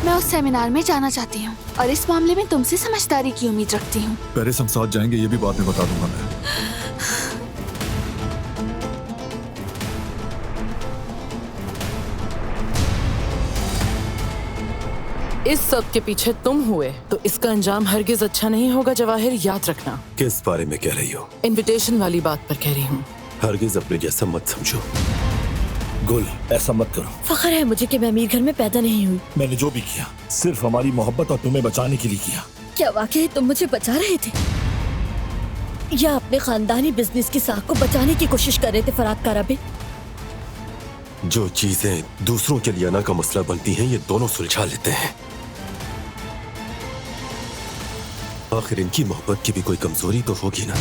मैं उस सेमिनार में जाना चाहती हूँ और इस मामले में तुमसे समझदारी की उम्मीद रखती हूँ। पेरिस हम साथ जाएंगे, ये भी बाद में बता दूंगा मैं। इस सब के पीछे तुम हुए तो इसका अंजाम हरगिज अच्छा नहीं होगा जवाहिर, याद रखना। किस बारे में कह रही हो? इनविटेशन वाली बात पर कह रही हूँ। हरगिज अपने जैसा मत समझो। गुल, ऐसा मत करो। फख्र है मुझे कि मैं अमीर घर में पैदा नहीं हुई। मैंने जो भी किया सिर्फ हमारी मोहब्बत और तुम्हें बचाने के लिए किया। क्या वाकई तुम मुझे बचा रहे थे या अपने खानदानी बिजनेस की साख को बचाने की कोशिश कर रहे थे फराद काराबे? जो चीजें दूसरों के लिए अना का मसला बनती हैं, ये दोनों सुलझा लेते हैं। आखिर इनकी मोहब्बत की भी कोई कमजोरी तो होगी ना।